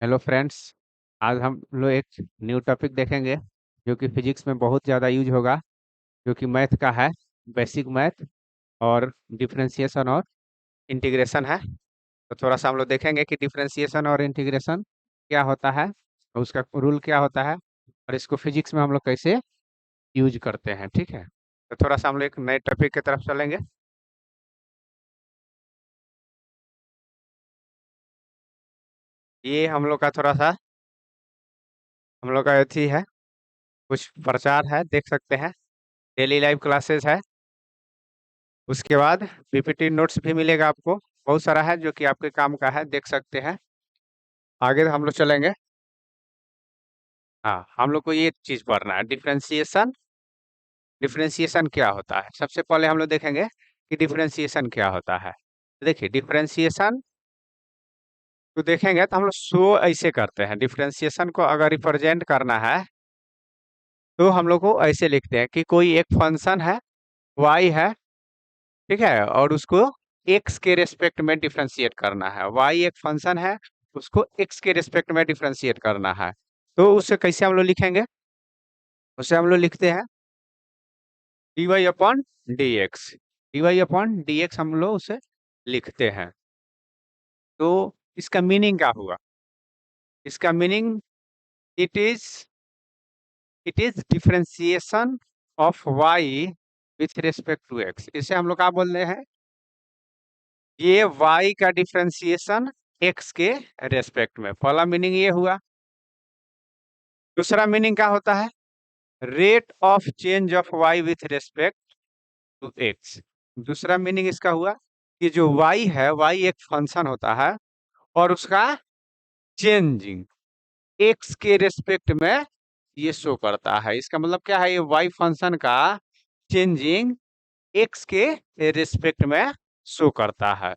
Hello friends. आज हम लोग एक न्यू टॉपिक देखेंगे जो कि फिजिक्स में बहुत ज़्यादा यूज होगा, जो कि मैथ का है। बेसिक मैथ और डिफरेंशिएशन और इंटीग्रेशन है। तो थोड़ा सा हम लोग देखेंगे कि डिफरेंशिएशन और इंटीग्रेशन क्या होता है और उसका रूल क्या होता है और इसको फिजिक्स में हम लोग कैसे यूज करते हैं। ठीक है, तो थोड़ा सा हम लोग एक नए टॉपिक की तरफ चलेंगे। ये हम लोग का थोड़ा सा हम लोग का अथी है, कुछ प्रचार है, देख सकते हैं। डेली लाइव क्लासेस है। उसके बाद पीपीटी नोट्स भी मिलेगा आपको, बहुत सारा है जो कि आपके काम का है, देख सकते हैं। आगे हम लोग चलेंगे। हाँ, हम लोग को ये चीज पढ़ना है, डिफरेंशिएशन। डिफरेंशिएशन क्या होता है, सबसे पहले हम लोग देखेंगे कि डिफरेंशिएशन क्या होता है। देखिए, डिफरेंशिएशन को देखेंगे तो हम लोग शो ऐसे करते हैं। डिफरेंशिएशन को अगर रिप्रेजेंट करना है तो हम लोग को ऐसे लिखते हैं कि कोई एक फंक्शन है, y है, ठीक है, और उसको x के रेस्पेक्ट में डिफरेंशिएट करना है। y एक फंक्शन है, उसको x के रेस्पेक्ट में डिफरेंशिएट करना है। तो उसे कैसे हम लोग लिखेंगे? उसे हम लोग लिखते हैं dy upon dx। dy upon dx हम लोग उसे लिखते हैं। तो इसका मीनिंग क्या हुआ? इसका meaning it is differentiation of y with respect to x। इसे हम लोग क्या बोल रहे हैं? ये y का डिफरेंशिएशन x के रेस्पेक्ट में। पहला मीनिंग ये हुआ। दूसरा मीनिंग क्या होता है? Rate of change of y with respect to x। दूसरा मीनिंग इसका हुआ कि जो y है, y एक फंक्शन होता है और उसका चेंजिंग x के रेस्पेक्ट में ये शो करता है। इसका मतलब क्या है? ये y फंक्शन का चेंजिंग x के रेस्पेक्ट में शो करता है।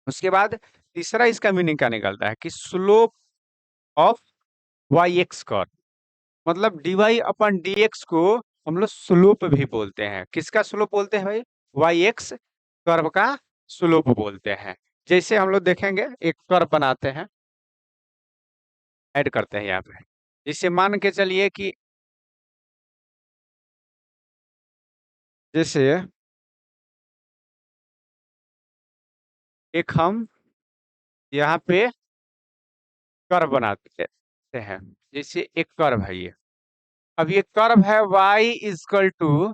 उसके बाद तीसरा इसका मीनिंग क्या निकलता है कि slope of y x curve. मतलब d y upon d x को हम लोग स्लोप भी बोलते हैं। किसका स्लोप बोलते हैं भाई? वाई एक्स कर्व का स्लोप बोलते हैं। जैसे हम लोग देखेंगे, एक कर्व बनाते हैं, ऐड करते हैं यहाँ पे। जिससे मान के चलिए कि जैसे एक हम यहाँ पे कर्व बनाते हैं। जैसे एक कर्व है ये। अब ये कर्व है y equal to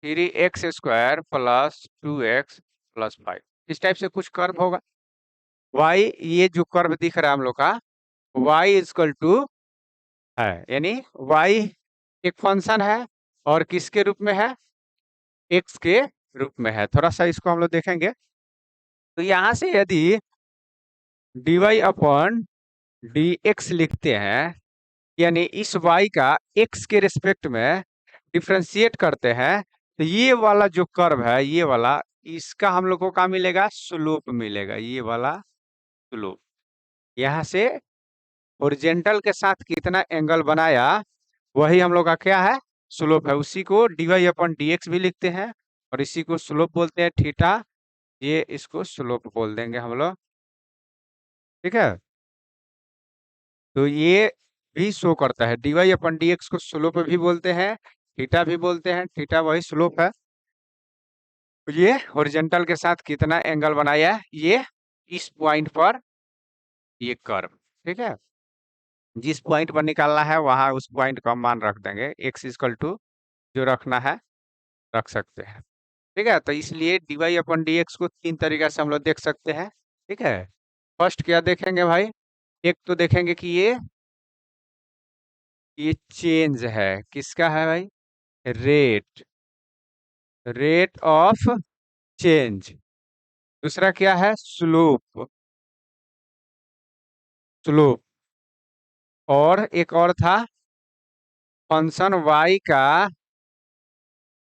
3x² plus 2x plus 5। इस टाइप से कुछ कर्व होगा। y, ये जो कर्व दिख रहा है हम लोग का, y इजकल टू है, यानी y एक फंक्शन है और किसके रूप में है? x के रूप में है। थोड़ा सा इसको हम लोग देखेंगे। तो यहाँ से यदि dy अपॉन dx लिखते हैं, यानी इस y का x के रिस्पेक्ट में डिफ्रेंशिएट करते हैं, तो ये वाला जो कर्व है, ये वाला, इसका हम लोग को क्या मिलेगा? स्लोप मिलेगा। ये वाला स्लोप यहाँ से ओरिजेंटल के साथ कितना एंगल बनाया, वही हम लोग का क्या है? स्लोप है। उसी को dy अपॉन dx भी लिखते हैं और इसी को स्लोप बोलते हैं, थीटा। ये इसको स्लोप बोल देंगे हम लोग, ठीक है। तो ये भी शो करता है, dy अपॉन dx को स्लोप भी बोलते हैं, थीटा भी बोलते हैं। थीटा वही स्लोप है। तो ये हॉरिजॉन्टल के साथ कितना एंगल बनाया है, ये इस पॉइंट पर ये कर्व, ठीक है। जिस पॉइंट पर निकालना है वहां उस पॉइंट का मान रख देंगे। x इजकल टू जो रखना है रख सकते हैं, ठीक है। तो इसलिए dy अपॉन dx को तीन तरीके से हम लोग देख सकते हैं, ठीक है। फर्स्ट क्या देखेंगे भाई? एक तो देखेंगे कि ये चेंज है। किसका है भाई? Rate, rate of change. दूसरा क्या है? Slope, slope. और एक और था, फंक्शन y का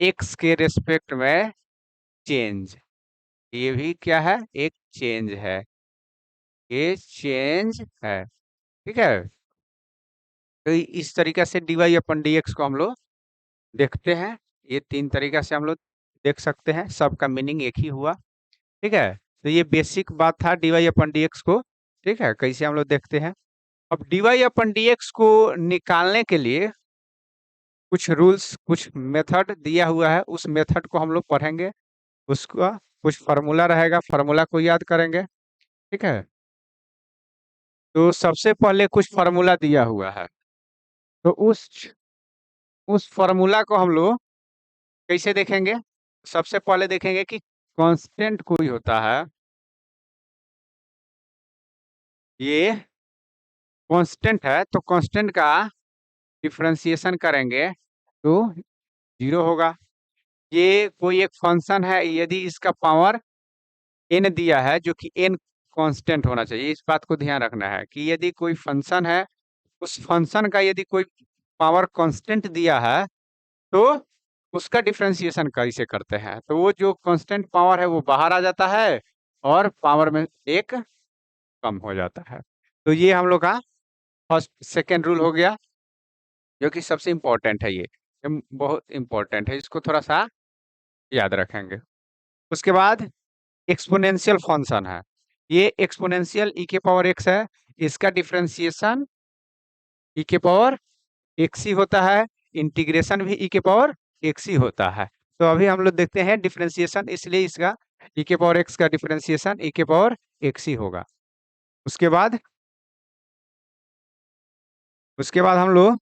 x के रेस्पेक्ट में चेंज। ये भी क्या है? एक चेंज है। ये चेंज है, ठीक है। तो इस तरीके से dy अपन dx को हम लोग देखते हैं। ये तीन तरीका से हम लोग देख सकते हैं, सबका मीनिंग एक ही हुआ, ठीक है। तो ये बेसिक बात था dy अपन dx को ठीक है, कैसे हम लोग देखते हैं। अब dy अपन dx को निकालने के लिए कुछ रूल्स, कुछ मेथड दिया हुआ है, उस मेथड को हम लोग पढ़ेंगे। उसका कुछ फार्मूला रहेगा, फार्मूला को याद करेंगे। ठीक है, तो सबसे पहले कुछ फार्मूला दिया हुआ है, तो उस फार्मूला को हम लोग कैसे देखेंगे। सबसे पहले देखेंगे कि कांस्टेंट कोई होता है, ये कांस्टेंट है, तो कांस्टेंट का डिफरेंशिएशन करेंगे तो 0 होगा। ये कोई एक फंक्शन है, यदि इसका पावर n दिया है, जो कि n कांस्टेंट होना चाहिए, इस बात को ध्यान रखना है कि यदि कोई फंक्शन है, उस फंक्शन का यदि कोई पावर कांस्टेंट दिया है, तो उसका डिफरेंशिएशन कैसे करते हैं, तो वो जो कांस्टेंट पावर है वो बाहर आ जाता है और पावर में एक कम हो जाता है। तो ये हम लोग का फर्स्ट सेकेंड रूल हो गया, जो कि सबसे इम्पोर्टेंट है। ये बहुत इम्पोर्टेंट है, इसको थोड़ा सा याद रखेंगे। उसके बाद एक्सपोनेंशियल फंक्शन है, ये एक्सपोनेंशियल ई के पावर एक्स है, इसका डिफरेंशिएशन ई के पावर एक्स ही होता है, इंटीग्रेशन भी ई के पावर एक्स ही होता है। तो अभी हम लोग देखते हैं डिफरेंशिएशन, इसलिए इसका ई के पावर एक्स का डिफरेंशिएशन ई के पावर एक्स ही होगा। उसके बाद हम लोग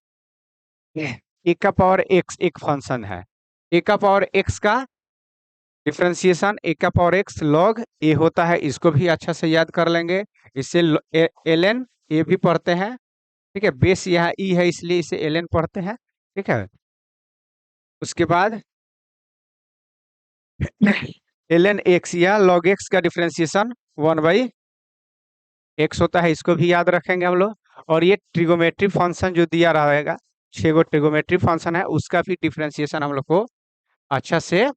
ए का पावर एक्स एक फंक्शन है, ए का पावर एक्स का डिफरेंशिएशन ए का पावर एक्स लॉग ए होता है, इसको भी अच्छा से याद कर लेंगे। इससे ln ए भी पढ़ते हैं, ठीक है, बेस यहाँ ई है इसलिए इसे ln पढ़ते हैं। ठीक है, उसके बाद ln एक्स या log एक्स का डिफरेंशिएशन 1/x होता है, इसको भी याद रखेंगे हम लोग। और ये ट्रिगोमेट्री फंक्शन जो दिया रहेगा, 6 गो ट्रिगोमेट्री फंक्शन है, उसका भी डिफरेंशिएशन हम लोग को अच्छा से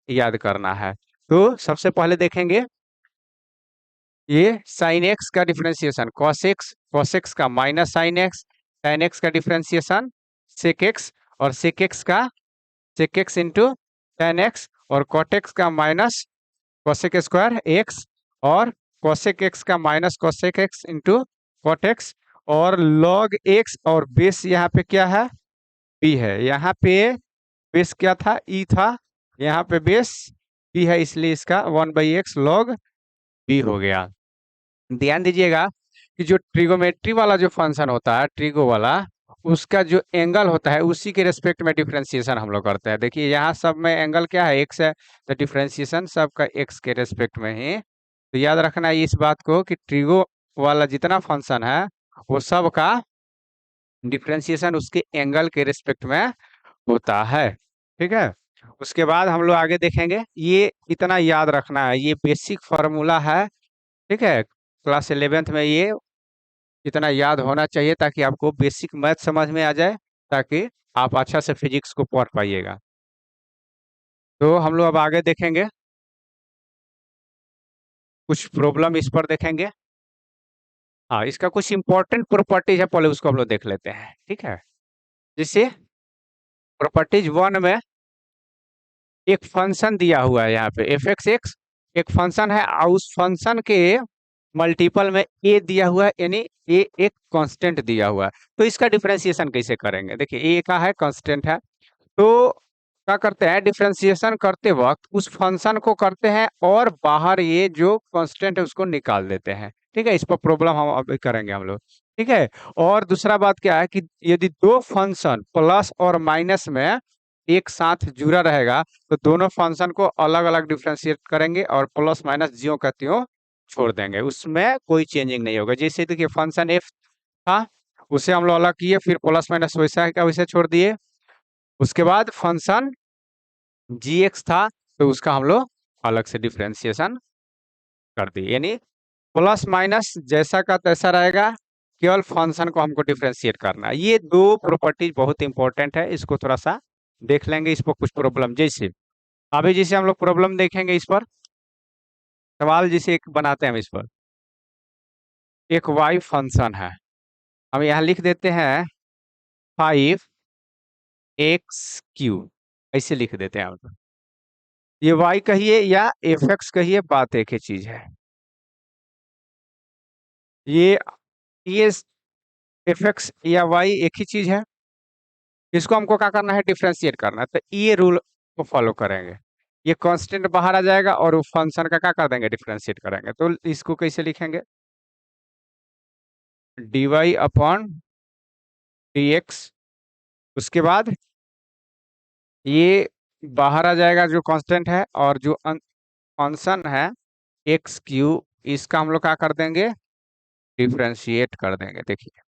याद करना है। तो सबसे पहले देखेंगे ये साइन एक्स का डिफरेंशिएशन कॉस एक्स का minus sine x, sine x का डिफरेंशिएशन सेक एक्स, और सेक एक्स का sec x into tan x, और कॉट एक्स का माइनस कॉसेक स्क्वायर एक्स, और कॉसेक एक्स का minus cosec x into cot x, और log x, और base यहाँ पे क्या है, बी है। यहाँ पे बेस क्या था, ई था, यहाँ पे बेस बी है, इसलिए इसका 1/x लॉग बी हो गया। ध्यान दीजिएगा कि जो ट्रिगोमेट्री वाला जो फंक्शन होता है, ट्रिगो वाला, उसका जो एंगल होता है उसी के रेस्पेक्ट में डिफरेंशिएशन हम लोग करते हैं। देखिए यहाँ सब में एंगल क्या है, एक्स है, तो डिफरेंशिएशन सबका एक्स के रेस्पेक्ट में ही। तो याद रखना है इस बात को कि ट्रिगो वाला जितना फंक्शन है वो सब का डिफरेंशिएशन उसके एंगल के रेस्पेक्ट में होता है। ठीक है, उसके बाद हम लोग आगे देखेंगे, ये इतना याद रखना है, ये बेसिक फार्मूला है। ठीक है, क्लास 11th में ये इतना याद होना चाहिए ताकि आपको बेसिक मैथ समझ में आ जाए, ताकि आप अच्छा से फिजिक्स को पढ़ पाइएगा। तो हम लोग अब आगे देखेंगे, कुछ प्रॉब्लम इस पर देखेंगे। हाँ, इसका कुछ इंपॉर्टेंट प्रॉपर्टीज है, पहले उसको हम लोग देख लेते हैं। ठीक है, जैसे प्रॉपर्टीज 1 में एक फंक्शन दिया हुआ है, यहाँ पे एफ एक्स एक्स एक फंक्शन है, और उस फंक्शन के मल्टीपल में ए दिया हुआ है, यानी ए एक कांस्टेंट दिया हुआ है। तो इसका डिफरेंशिएशन कैसे करेंगे, देखिए ए का है कांस्टेंट है, तो क्या करते हैं, डिफरेंशिएशन करते वक्त उस फंक्शन को करते हैं और बाहर ये जो कांस्टेंट है उसको निकाल देते हैं। ठीक है, इस पर प्रॉब्लम हम अभी करेंगे हम लोग। ठीक है, और दूसरा बात क्या है कि यदि दो फंक्शन प्लस और माइनस में एक साथ जुड़ा रहेगा, तो दोनों फंक्शन को अलग अलग डिफरेंशिएट करेंगे और प्लस माइनस ज्यों का त्यों छोड़ देंगे, उसमें कोई चेंजिंग नहीं होगा। जैसे देखिए फंक्शन एफ था, उसे हम लोग अलग किए, फिर प्लस माइनस वैसा है क्या वैसे छोड़ दिए। उसके बाद फंक्शन जी एक्स था, तो उसका हम लोग अलग से डिफरेंशिएशन कर दिए, यानी प्लस माइनस जैसा का तैसा रहेगा, केवल फंक्शन को हमको डिफरेंशिएट करना है। ये दो प्रॉपर्टीज बहुत इंपॉर्टेंट है, इसको थोड़ा सा देख लेंगे। इस पर कुछ प्रॉब्लम, जैसे अभी जैसे हम लोग प्रॉब्लम देखेंगे, इस पर सवाल जैसे एक बनाते हैं हम इस पर, एक वाई फंक्शन है, हम यहाँ लिख देते हैं 5x³ ऐसे लिख देते हैं हम। ये y कहिए या एफ एक्स कहिए, बात एक ही चीज है। ये एफ एक्स या वाई एक ही चीज है। इसको हमको क्या करना है, डिफ्रेंशिएट करना है, तो ये रूल को फॉलो करेंगे। ये कांस्टेंट बाहर आ जाएगा और वो फंक्शन का क्या कर देंगे, डिफ्रेंशिएट करेंगे। तो इसको कैसे लिखेंगे, d y upon d x. उसके बाद ये बाहर आ जाएगा जो कांस्टेंट है, और जो फंक्शन है एक्स क्यू, इसका हम लोग क्या कर देंगे, डिफ्रेंशिएट कर देंगे। देखिए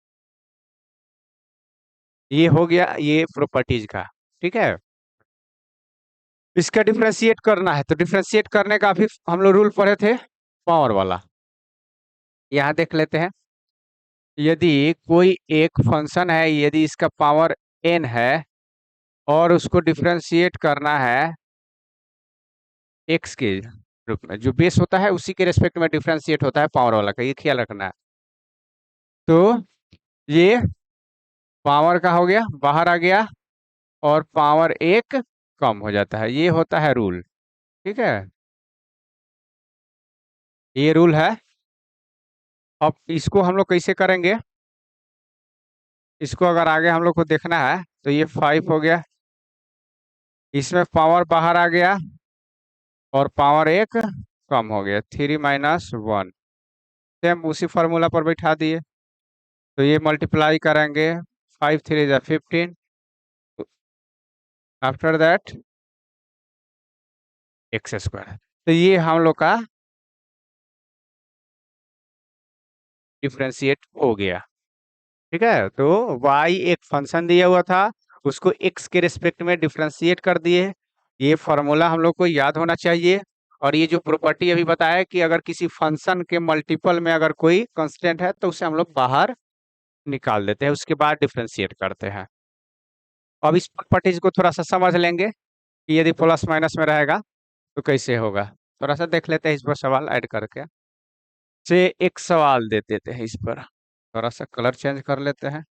ये हो गया ये प्रॉपर्टीज का। ठीक है, इसका डिफ्रेंशिएट करना है, तो डिफ्रेंशिएट करने का भी हम लोग रूल पढ़े थे, पावर वाला। यहाँ देख लेते हैं, यदि कोई एक फंक्शन है, यदि इसका पावर n है और उसको डिफ्रेंशिएट करना है x के रूप में, जो बेस होता है उसी के रेस्पेक्ट में डिफ्रेंशिएट होता है पावर वाला का, ये ख्याल रखना है। तो ये पावर का हो गया, बाहर आ गया, और पावर एक कम हो जाता है, ये होता है रूल। ठीक है, ये रूल है। अब इसको हम लोग कैसे करेंगे, इसको अगर आगे हम लोग को देखना है, तो ये 5 हो गया, इसमें पावर बाहर आ गया और पावर एक कम हो गया, 3 - 1। सेम उसी फार्मूला पर बैठा दिए, तो ये मल्टीप्लाई करेंगे, 5 × 3 = 15। After that x²। तो ये हम लोग का डिफ्रेंशिएट हो गया। ठीक है, तो y एक फंक्शन दिया हुआ था, उसको x के रिस्पेक्ट में डिफ्रेंशिएट कर दिए। ये फॉर्मूला हम लोग को याद होना चाहिए। और ये जो प्रॉपर्टी अभी बताया कि अगर किसी फंक्शन के मल्टीपल में अगर कोई कांस्टेंट है, तो उसे हम लोग बाहर निकाल देते हैं, उसके बाद डिफ्रेंशिएट करते हैं। अब इस प्रॉपर्टीज को थोड़ा सा समझ लेंगे कि यदि प्लस माइनस में रहेगा तो कैसे होगा। थोड़ा सा देख लेते हैं इस पर सवाल ऐड करके। से एक सवाल दे देते हैं, इस पर थोड़ा सा कलर चेंज कर लेते हैं।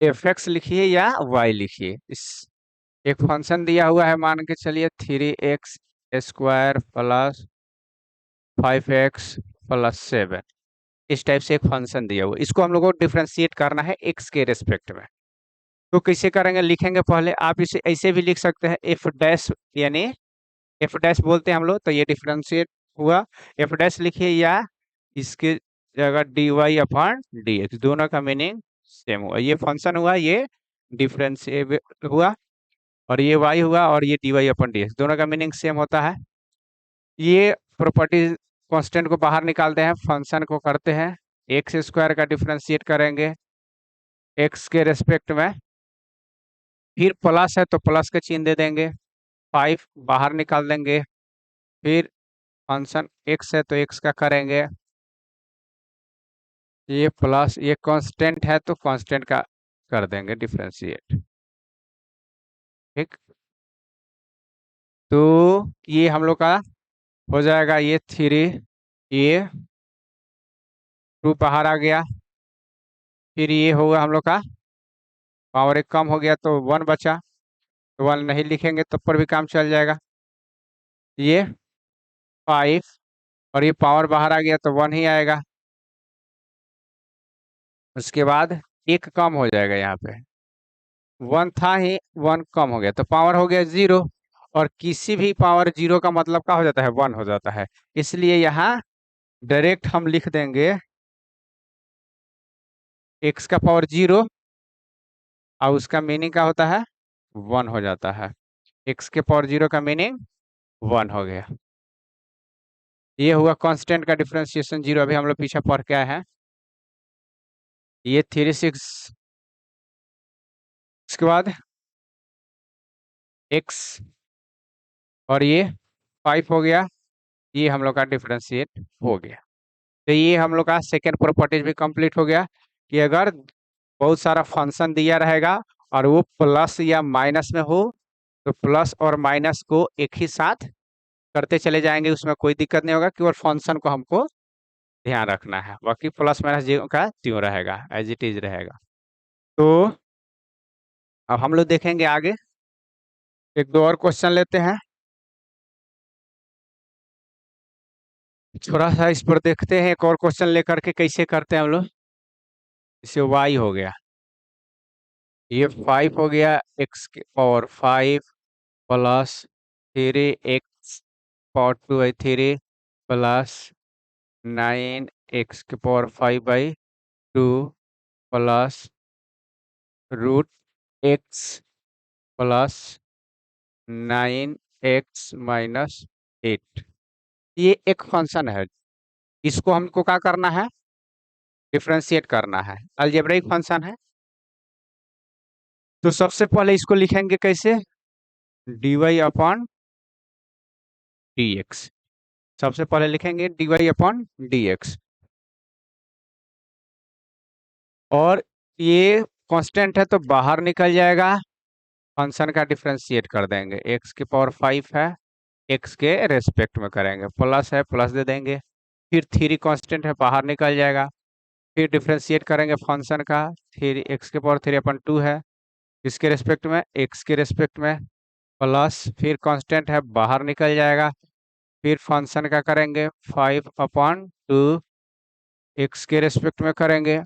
एफ एक्स लिखिए या वाई लिखिए। इस एक फंक्शन दिया हुआ है, मान के चलिए 3x² + 5x + 7। इस टाइप से एक फंक्शन दिया हुआ है, इसको हम लोग को डिफ्रेंशिएट करना है x के रेस्पेक्ट में। तो कैसे करेंगे, लिखेंगे पहले, आप इसे ऐसे भी लिख सकते हैं, एफ डैश, यानी एफ डैश बोलते हैं हम लोग, तो ये डिफ्रेंशिएट हुआ। एफ डैश लिखिए, या इसके जगह dy/dx, दोनों का मीनिंग सेम हुआ। ये फंक्शन हुआ, ये डिफरेंशिएट हुआ, और ये y हुआ, और ये dy/dx, दोनों का मीनिंग सेम होता है। ये प्रॉपर्टी कांस्टेंट को बाहर निकालते हैं, फंक्शन को करते हैं, x² का डिफ्रेंशिएट करेंगे x के रेस्पेक्ट में, फिर प्लस है तो प्लस का चिन्ह दे देंगे, 5 बाहर निकाल देंगे, फिर फंक्शन x है तो x का करेंगे, ये प्लस, ये कांस्टेंट है तो कांस्टेंट का कर देंगे डिफ्रेंशिएट। ठीक, तो ये हम लोग का हो जाएगा, ये 3, ये 2 बाहर आ गया, फिर ये होगा हम लोग का पावर एक कम हो गया तो 1 बचा, तो 1 नहीं लिखेंगे तब पर भी काम चल जाएगा। ये 5, और ये पावर बाहर आ गया तो 1 ही आएगा। उसके बाद एक कम हो जाएगा, यहाँ पे 1 था ही, 1 कम हो गया तो पावर हो गया 0। और किसी भी पावर 0 का मतलब क्या हो जाता है, 1 हो जाता है। इसलिए यहाँ डायरेक्ट हम लिख देंगे x का पावर 0, और उसका मीनिंग क्या होता है, 1 हो जाता है। x के पावर 0 का मीनिंग 1 हो गया। ये हुआ कांस्टेंट का डिफरेंशिएशन 0, अभी हम लोग पीछे पढ़ के आए हैं। ये 3 6, उसके बाद x, और ये 5 हो गया, ये हम लोग का डिफरेंशिएट हो गया। तो ये हम लोग का सेकेंड प्रॉपर्टीज भी कंप्लीट हो गया, कि अगर बहुत सारा फंक्शन दिया रहेगा और वो प्लस या माइनस में हो, तो प्लस और माइनस को एक ही साथ करते चले जाएंगे, उसमें कोई दिक्कत नहीं होगा, केवल फंक्शन को हमको ध्यान रखना है, बाकी प्लस माइनस जो का त्यों रहेगा, एज इट इज रहेगा। तो अब हम लोग देखेंगे आगे, एक दो और क्वेश्चन लेते हैं, थोड़ा सा इस पर देखते हैं, एक और क्वेश्चन लेकर के कैसे करते हैं हम लोग। इसे y हो गया, ये 5 हो गया, x⁵ plus 3x⁵ plus 9x⁵ plus √x plus 9x−8। ये एक फंक्शन है, इसको हमको क्या करना है, डिफरेंशिएट करना है, अलजेब्रिक फंक्शन है। तो सबसे पहले इसको लिखेंगे कैसे, dy/dx। सबसे पहले लिखेंगे dy/dx, और ये कांस्टेंट है तो बाहर निकल जाएगा, फंक्शन का डिफरेंशिएट कर देंगे, x⁵ है, x के रेस्पेक्ट में करेंगे, प्लस है प्लस दे देंगे, फिर 3 कांस्टेंट है बाहर निकल जाएगा, फिर डिफरेंशिएट करेंगे फंक्शन का, 3x⁵ है, इसके रेस्पेक्ट में, x के रेस्पेक्ट में, प्लस फिर कांस्टेंट है बाहर निकल जाएगा, फिर फंक्शन का करेंगे 5/2, x के रेस्पेक्ट में करेंगे,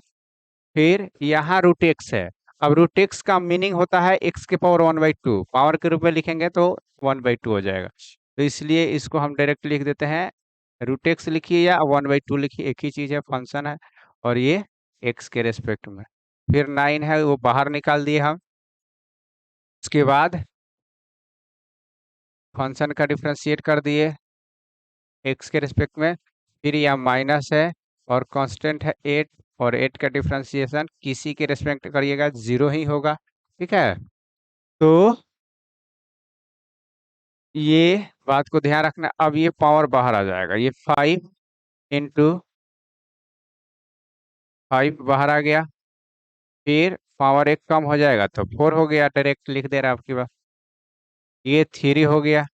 फिर यहाँ √x है। अब √x का मीनिंग होता है x⁴1/2, पावर के रूप में लिखेंगे तो 1/2 हो जाएगा, तो इसलिए इसको हम डायरेक्ट लिख देते हैं, √x लिखिए या 1/2 लिखिए, एक ही चीज है, फंक्शन है, और ये x के रेस्पेक्ट में। फिर 9 है वो बाहर निकाल दिए हम, उसके बाद फंक्शन का डिफरेंशिएट कर दिए x के रेस्पेक्ट में, फिर यह माइनस है और कांस्टेंट है 8, और 8 का डिफरेंशिएशन किसी के रेस्पेक्ट करिएगा 0 ही होगा, ठीक है। तो ये बात को ध्यान रखना, अब ये पावर बाहर आ जाएगा, ये 5 × 5 बाहर आ गया, फिर पावर एक कम हो जाएगा तो 4 हो गया, डायरेक्ट लिख दे रहा है आपकी बात, ये 3 हो गया,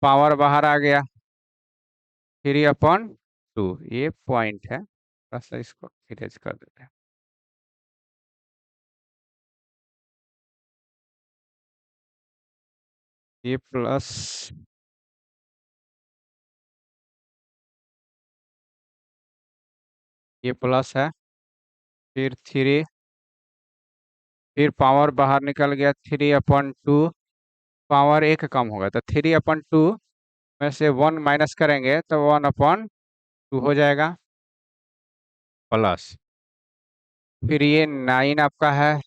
पावर बाहर आ गया, 3/2, ये पॉइंट है, बस इसको इरेज कर देते हैं। ये प्लस, ये प्लस है, फिर 3, फिर पावर बाहर निकल गया, 3/2, पावर एक कम होगा तो 3/2 में से 1 माइनस करेंगे तो 1/2 हो जाएगा, प्लस फिर ये 9 आपका है,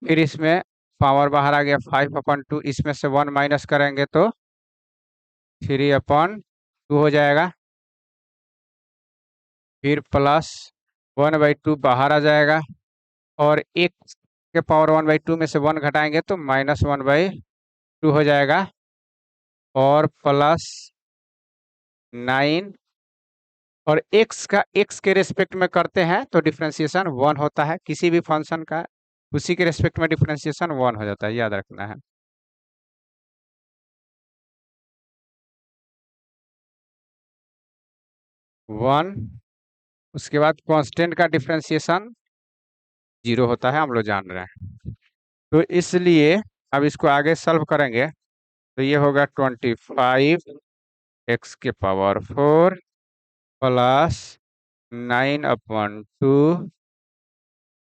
फिर इसमें पावर बाहर आ गया 5/2, इसमें से 1 माइनस करेंगे तो 3/2 हो जाएगा, फिर प्लस 1/2 बाहर आ जाएगा, और एक के पावर 1/2 में से 1 घटाएंगे तो -1/2 हो जाएगा, और प्लस 9, और x के रेस्पेक्ट में करते हैं तो डिफरेंशिएशन 1 होता है, किसी भी फंक्शन का उसी के रेस्पेक्ट में डिफरेंशिएशन 1 हो जाता है, याद रखना है। वन, उसके बाद कांस्टेंट का डिफरेंशिएशन 0 होता है, हम लोग जान रहे हैं, तो इसलिए अब इसको आगे सॉल्व करेंगे तो ये होगा 25x⁴ प्लस 9/2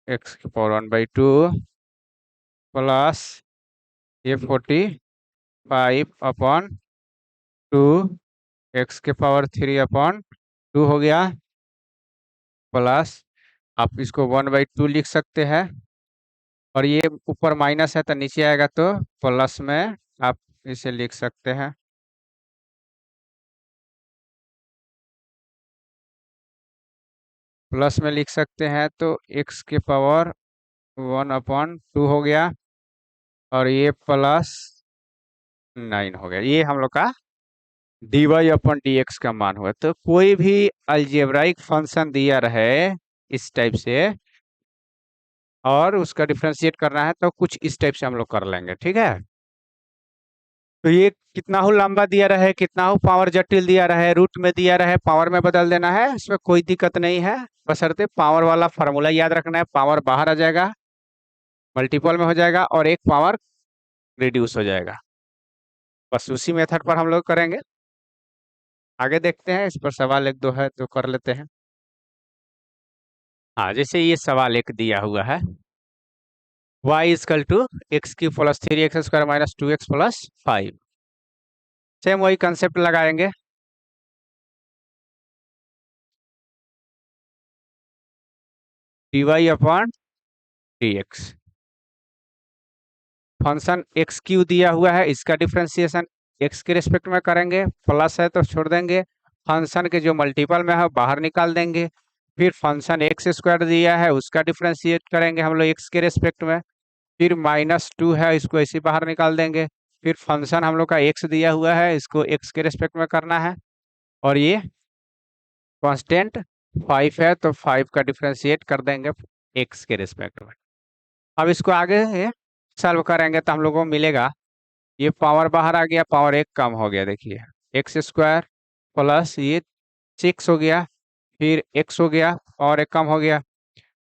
x⁴1/2 प्लस ये 45/2 x⁴3/2 हो गया, प्लस आप इसको 1/2 लिख सकते हैं, और ये ऊपर माइनस है तो नीचे आएगा तो प्लस में आप इसे लिख सकते हैं, प्लस में लिख सकते हैं, तो x⁴1/2 हो गया, और ये प्लस 9 हो गया, ये हम लोग का dy/dx का मान हुआ। तो कोई भी अलजेब्राइक फंक्शन दिया रहे इस टाइप से, और उसका डिफरेंशिएट करना है तो कुछ इस टाइप से हम लोग कर लेंगे, ठीक है। तो ये कितना हो लंबा दिया रहे, कितना हो पावर जटिल दिया रहे, रूट में दिया रहे, पावर में बदल देना है, इसमें कोई दिक्कत नहीं है, बशर्ते पावर वाला फार्मूला याद रखना है, पावर बाहर आ जाएगा, मल्टीपल में हो जाएगा और एक पावर रिड्यूस हो जाएगा। बस उसी मेथड पर हम लोग करेंगे। आगे देखते हैं, इस पर सवाल एक दो है तो कर लेते हैं। हाँ, जैसे ये सवाल एक दिया हुआ है, y equal to x cube plus 3x² minus 2x plus 5। Same वही कंसेप्ट लगाएंगे। dy upon dx, function x cube दिया हुआ है, इसका डिफ्रेंसिएशन एक्स के रिस्पेक्ट में करेंगे, प्लस है तो छोड़ देंगे, फंक्शन के जो मल्टीपल में है बाहर निकाल देंगे। फिर फंक्शन एक्स स्क्वायर दिया है, उसका डिफ्रेंशिएट करेंगे हम लोग एक्स के रिस्पेक्ट में। फिर -2 है, इसको ऐसे बाहर निकाल देंगे। फिर फंक्शन हम लोग का एक्स दिया हुआ है, इसको एक्स के रिस्पेक्ट में करना है। और ये कांस्टेंट 5 है तो 5 का डिफ्रेंशिएट कर देंगे एक्स के रिस्पेक्ट में। अब इसको आगे सॉल्व करेंगे तो हम लोग को मिलेगा, ये पावर बाहर आ गया, पावर एक कम हो गया, देखिए x² प्लस ये 6 हो गया, फिर x हो गया और एक कम हो गया।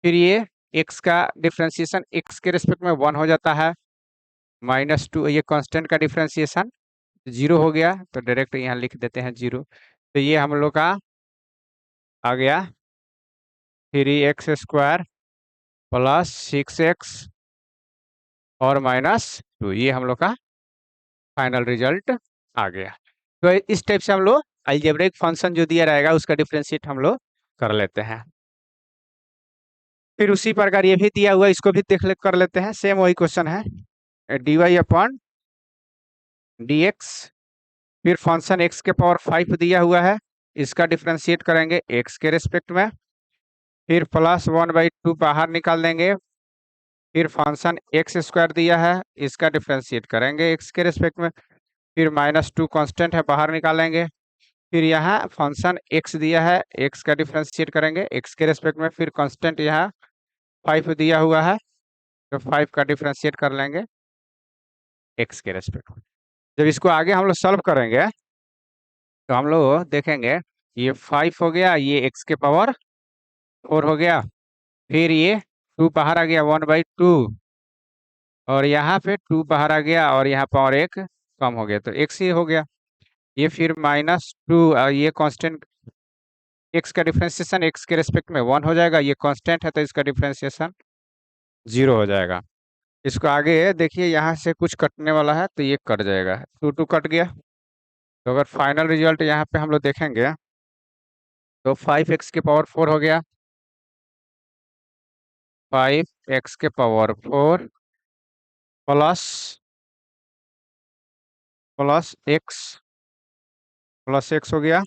फिर ये x का डिफ्रेंसिएशन x के रिस्पेक्ट में 1 हो जाता है, -2 ये कांस्टेंट का डिफ्रेंसिएशन 0 हो गया, तो डायरेक्ट यहाँ लिख देते हैं 0। तो ये हम लोग का आ गया 3x² प्लस 6x और -2, ये हम लोग का फाइनल रिजल्ट आ गया। तो इस टाइप से हम लोग अलजेब्रिक फंक्शन जो दिया रहेगा उसका डिफरेंशिएट हम लोग कर लेते हैं। फिर उसी प्रकार ये भी दिया हुआ, इसको भी देख ले कर लेते हैं, सेम वही क्वेश्चन है। dy अपॉन dx, फिर फंक्शन x के पावर 5 दिया हुआ है, इसका डिफरेंशिएट करेंगे x के रिस्पेक्ट में। फिर +1/2 बाहर निकाल देंगे। फिर फंक्शन x² दिया है, इसका डिफरेंशिएट करेंगे x के रिस्पेक्ट में। फिर -2 कांस्टेंट है, बाहर निकालेंगे। फिर यहाँ फंक्शन x दिया है, x का डिफरेंशिएट करेंगे x के रेस्पेक्ट में। फिर कांस्टेंट यहाँ 5 दिया हुआ है, तो 5 का डिफरेंशिएट कर लेंगे x के रेस्पेक्ट में। जब इसको आगे हम लोग सॉल्व करेंगे तो हम लोग देखेंगे, ये 5 हो गया, ये x के पावर 4 हो गया, फिर ये 2 बाहर आ गया 1/2, और यहाँ पे 2 बाहर आ गया और यहाँ पावर एक कम हो गया तो x ही हो गया। ये फिर -2, ये कांस्टेंट x का डिफरेंशिएशन x के रेस्पेक्ट में 1 हो जाएगा, ये कांस्टेंट है तो इसका डिफरेंशिएशन 0 हो जाएगा। इसको आगे देखिए, यहाँ से कुछ कटने वाला है तो ये कट जाएगा, 2 कट गया। तो अगर फाइनल रिजल्ट यहाँ पे हम लोग देखेंगे तो 5x के पावर 4 हो गया, 5x के power 4 plus x plus x हो गया,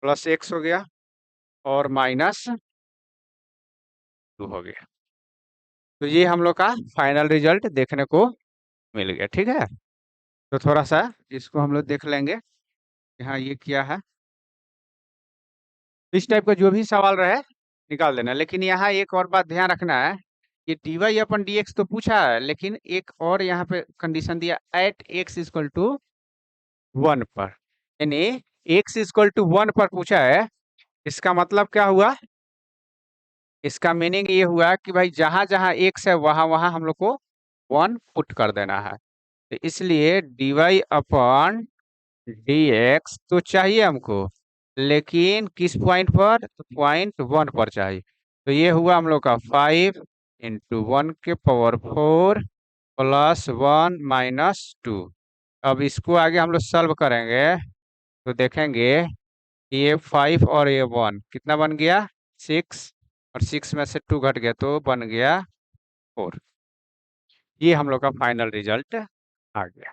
प्लस x हो गया और -2 हो गया। तो ये हम लोग का फाइनल रिजल्ट देखने को मिल गया। ठीक है, तो थोड़ा सा इसको हम लोग देख लेंगे, यहाँ ये क्या है। इस टाइप का जो भी सवाल रहे निकाल देना, लेकिन यहाँ एक और बात ध्यान रखना है, ये dy अपन dx तो पूछा है, लेकिन एक और यहाँ पे कंडीशन दिया, एट x इक्वल टू 1 पर, यानी x इक्वल टू 1 पर पूछा है। इसका मतलब क्या हुआ, इसका मीनिंग ये हुआ कि भाई जहां जहां x है वहां वहां हम लोग को 1 पुट कर देना है। तो इसलिए dy अपॉन dx तो चाहिए हमको, लेकिन किस पॉइंट पर, तो पॉइंट 1 पर चाहिए। तो ये हुआ हम लोग का 5 × 1 के पावर 4 प्लस 1 -2। अब इसको आगे हम लोग सॉल्व करेंगे तो देखेंगे ये 5 और ये 1 कितना बन गया, 6, और 6 में से 2 घट गया तो बन गया 4। ये हम लोग का फाइनल रिजल्ट आ गया।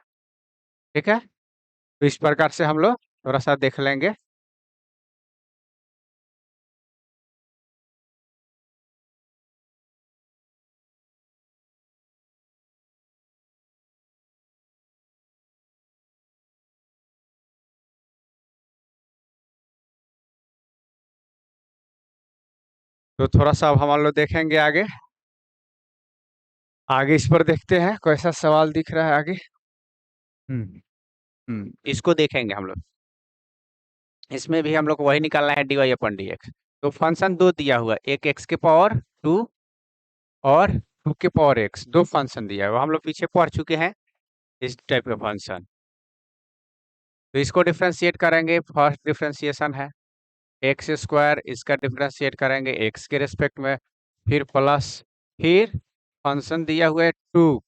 ठीक है, तो इस प्रकार से हम लोग थोड़ा सा देख लेंगे। तो थोड़ा सा अब हम लोग देखेंगे आगे, आगे इस पर देखते हैं कैसा सवाल दिख रहा है आगे। इसको देखेंगे हम लोग, इसमें भी हम लोग को वही निकालना है dy अपॉन dx। तो फंक्शन दो दिया हुआ, एक x के पावर 2 और 2 के पावर x, दो फंक्शन दिया है, वो हम लोग पीछे पढ़ चुके हैं इस टाइप का फंक्शन। तो इसको डिफ्रेंशिएट करेंगे, फर्स्ट डिफ्रेंशिएशन है एक्स स्क्वायर, इसका डिफ्रेंशिएट करेंगे एक्स के रेस्पेक्ट में, फिर प्लस, फिर फंक्शन दिया हुआ है 2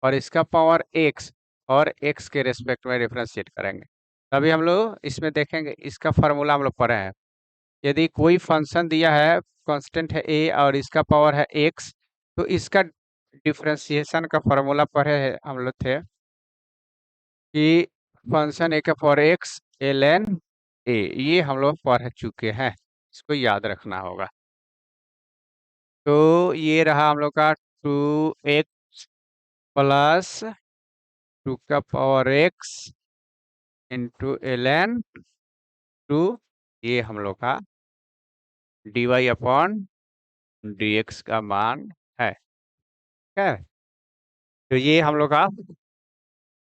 और इसका पावर x और x के रेस्पेक्ट में डिफ्रेंशिएट करेंगे। तभी हम लोग इसमें देखेंगे, इसका फार्मूला हम लोग पढ़े हैं। यदि कोई फंक्शन दिया है, कांस्टेंट है a और इसका पावर है x, तो इसका डिफ्रेंशिएशन का फार्मूला पढ़े हैं हम लोग थे कि फंक्शन a का पावर x ln a, ये हम लोग पढ़ चुके हैं, इसको याद रखना होगा। तो ये रहा हम लोग का 2x प्लस 2 का पावर x इंटू ln 2, ये हम लोग का dy अपॉन dx का मान है। ठीक है, तो ये हम लोग का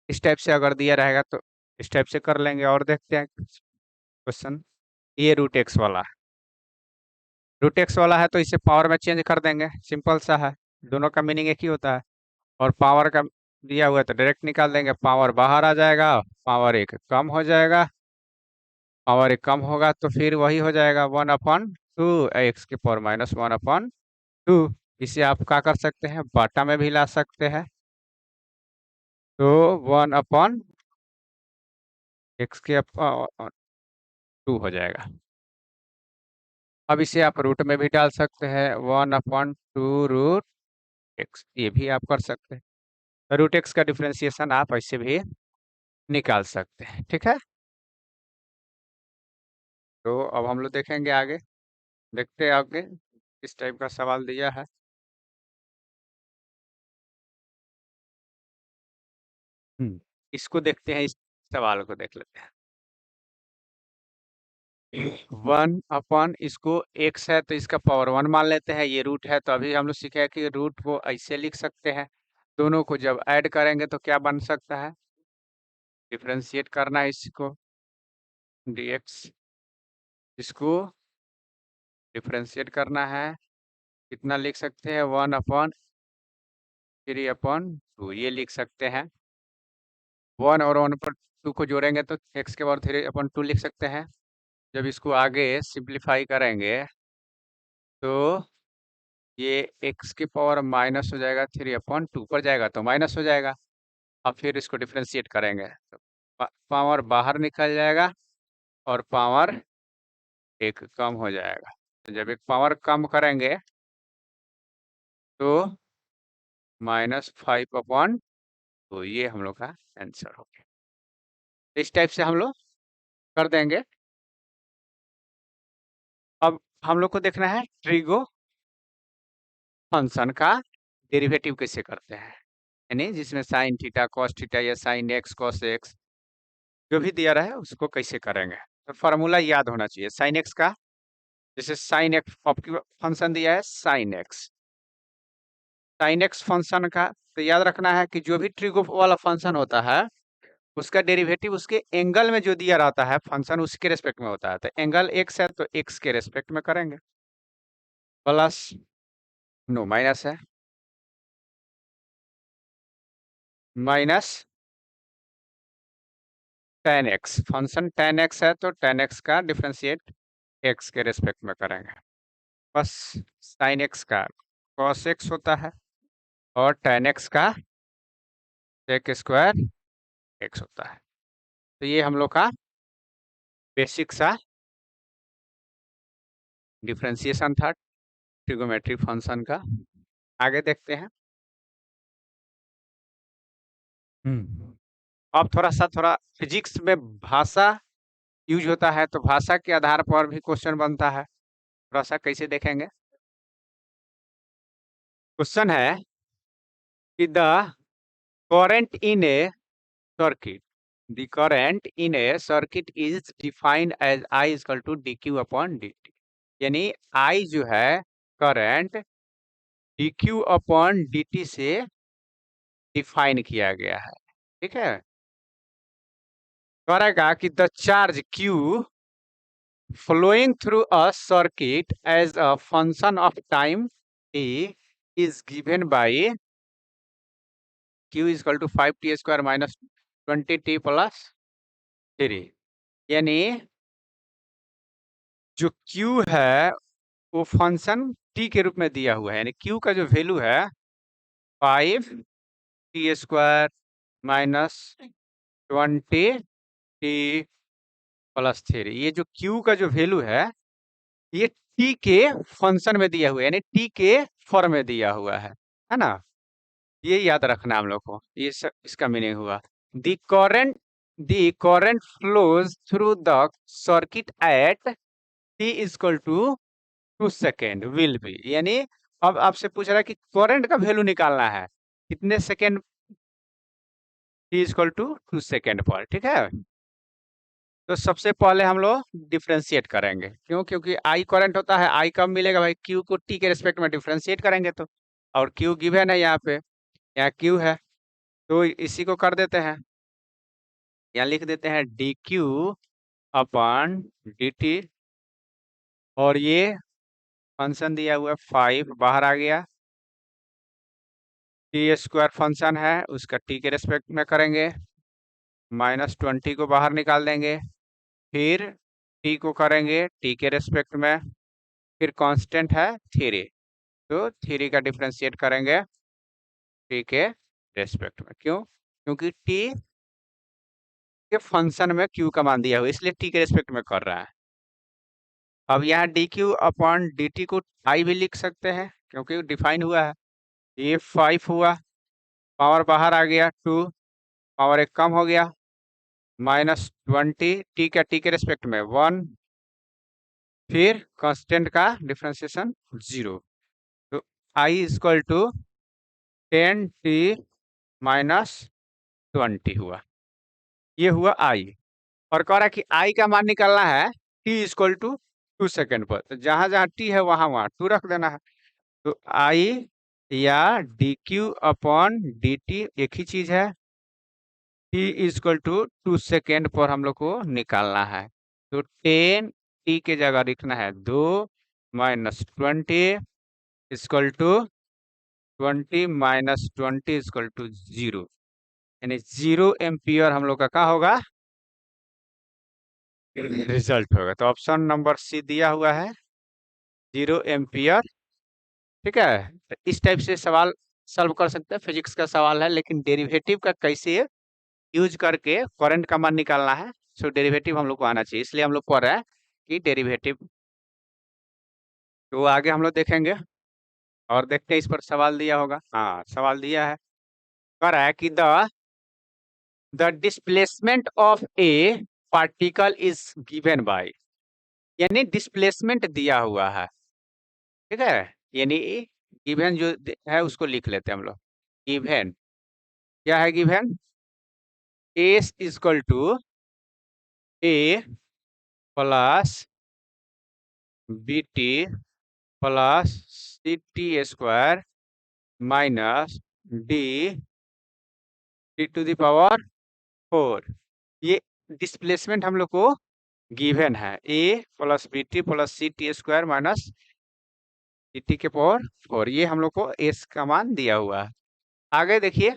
इस टाइप से अगर दिया रहेगा तो इस टाइप से कर लेंगे। और देखते हैं क्वेश्चन, ये रूट एक्स वाला है तो इसे पावर में चेंज कर देंगे, सिंपल सा है, दोनों का मीनिंग एक ही होता है। और पावर का दिया हुआ है तो डायरेक्ट निकाल देंगे, पावर बाहर आ जाएगा, पावर एक कम हो जाएगा, पावर एक कम होगा तो फिर वही हो जाएगा 1/2, एक्स की पावर -1/2। इसे आप क्या कर सकते हैं, बाटा में भी ला सकते हैं, तो 1/x के 2 हो जाएगा। अब इसे आप रूट में भी डाल सकते हैं, 1/2√x, ये भी आप कर सकते हैं। रूट x का डिफ्रेंशिएशन आप ऐसे भी निकाल सकते हैं। ठीक है, तो अब हम लोग देखेंगे आगे, देखते हैं आगे किस टाइप का सवाल दिया है। इसको देखते हैं, इस सवाल को देख लेते हैं। 1/, इसको x है तो इसका पावर 1 मान लेते हैं, ये रूट है तो अभी हम लोग सीखे हैं कि रूट को ऐसे लिख सकते हैं। दोनों को जब ऐड करेंगे तो क्या बन सकता है, डिफ्रेंशिएट करना है इसको, dx, इसको डिफ्रेंशिएट करना है, कितना लिख सकते हैं, 1/3/2, ये लिख सकते हैं। 1 और 1 पर 2 को जोड़ेंगे तो x के पावर 3/2 लिख सकते हैं। जब इसको आगे सिंप्लीफाई करेंगे तो ये x की पावर माइनस हो जाएगा, 3/2 पर जाएगा तो माइनस हो जाएगा। अब फिर इसको डिफ्रेंशिएट करेंगे तो पावर बाहर निकल जाएगा और पावर एक कम हो जाएगा। तो जब एक पावर कम करेंगे तो -5/2, तो ये हम लोग का आंसर हो गया। इस टाइप से हम लोग कर देंगे। अब हम लोग को देखना है ट्रिगो फंक्शन का डेरिवेटिव कैसे करते हैं, यानी जिसमें साइन थीटा कॉस थीटा या साइन एक्स कॉस एक्स जो भी दिया रहे उसको कैसे करेंगे। तो फार्मूला याद होना चाहिए साइन एक्स का, जैसे साइन एक्स आपकी फंक्शन दिया है साइन एक्स फंक्शन का, तो याद रखना है कि जो भी ट्रिगो वाला फंक्शन होता है उसका डेरिवेटिव उसके एंगल में जो दिया रहता है फंक्शन उसके रेस्पेक्ट में होता है। तो एंगल एक्स है तो एक्स के रेस्पेक्ट में करेंगे, प्लस नो माइनस है, minus tan x, function tan x है तो tan x का डिफरेंशिएट x के रेस्पेक्ट में करेंगे, बस sin x का cos x होता है और tan x का sec स्क्वायर x होता है। तो ये हम लोग का बेसिक सा डिफरेंशिएशन था ट्रिगोमेट्रिक फंक्शन का। आगे देखते हैं। अब थोड़ा फिजिक्स में भाषा यूज होता है तो भाषा के आधार पर भी क्वेश्चन बनता है, थोड़ा सा कैसे देखेंगे। क्वेश्चन है कि the current in A circuit, the current in a circuit is defined as I is equal to dq upon dt, यानी I जो है करंट dq अपॉन dt से डिफाइन किया गया है। ठीक है, करेगा कि the charge q flowing through a circuit as a function of time t is given by q equal to 5t² minus 20t plus 3, यानी जो q है वो फंक्शन t के रूप में दिया हुआ है, यानी q का जो वैल्यू है 5t² माइनस 20t प्लस 3। ये जो q का जो वैल्यू है ये t के फंक्शन में दिया हुआ है, यानी t के फॉर्म में दिया हुआ है ना। ये याद रखना हम लोग को, ये सब इसका मीनिंग हुआ। The current flows through the circuit at t equal to 2 second will be, यानी अब आपसे पूछ रहा है कि करंट का वैल्यू निकालना है कितने second, t equal to 2 second पर। ठीक है, तो सबसे पहले हम लोग डिफ्रेंशिएट करेंगे, क्यों? क्योंकि आई करंट होता है, आई कब मिलेगा भाई, क्यू को टी के रेस्पेक्ट में डिफ्रेंशिएट करेंगे तो, और क्यू गिवन है यहाँ पे, यहाँ क्यू है तो इसी को कर देते हैं, यहाँ लिख देते हैं D Q upon D T, और ये फंक्शन दिया हुआ है 5 बाहर आ गया, t² फंक्शन है उसका t के रेस्पेक्ट में करेंगे, माइनस 20 को बाहर निकाल देंगे, फिर t को करेंगे t के रेस्पेक्ट में, फिर कांस्टेंट है 3, तो 3 का डिफ्रेंशिएट करेंगे t के रेस्पेक्ट में। क्यों? क्योंकि t के फंक्शन में q का मान दिया हुआ, इसलिए t के रेस्पेक्ट में कर रहा है। अब यहाँ D Q upon D T को आई भी लिख सकते हैं क्योंकि डिफाइन हुआ है। ये 5 हुआ, पावर बाहर आ गया 2, पावर एक कम हो गया, माइनस 20, टी के रेस्पेक्ट में 1, फिर कांस्टेंट का डिफ्रेंशिएशन 0, तो I equal to 10t minus 20 हुआ, ये हुआ आई। और कह रहा है कि आई का मान निकालना है t इक्वल टू 2 सेकेंड पर, तो जहां जहां t है वहां वहां 2 रख देना है, तो आई या D Q upon D T एक ही चीज है, t इक्वल टू 2 सेकेंड पर हम लोग को निकालना है, तो 10 t के जगह लिखना है 2 minus 20 equal to 20 minus 20 equal to 0, यानी 0 एम्पियर हम लोग का क्या होगा, रिजल्ट होगा। तो ऑप्शन नंबर सी दिया हुआ है 0 एम्पियर। ठीक है, तो इस टाइप से सवाल सॉल्व कर सकते हैं, फिजिक्स का सवाल है, लेकिन डेरिवेटिव का कैसे यूज करके करंट का मान निकालना है, सो डेरिवेटिव हम लोग को आना चाहिए, इसलिए हम लोग पढ़ रहे हैं कि डेरिवेटिव, तो आगे हम लोग देखेंगे और देखते हैं इस पर सवाल दिया होगा। हाँ, सवाल दिया है, कह रहा है कि the displacement of A particle is given bye, यानी डिस्प्लेसमेंट दिया हुआ है। ठीक है, यानी गिवन जो है उसको लिख लेते हैं हम लोग। गिवन क्या है, given S equal to A plus B T plus C T square minus D T to the power 4, ये डिस्प्लेसमेंट हम लोग को गिवन है, A plus B T plus C T square minus D T के power 4, ये हम लोग को एस का मान दिया हुआ है। आगे देखिए,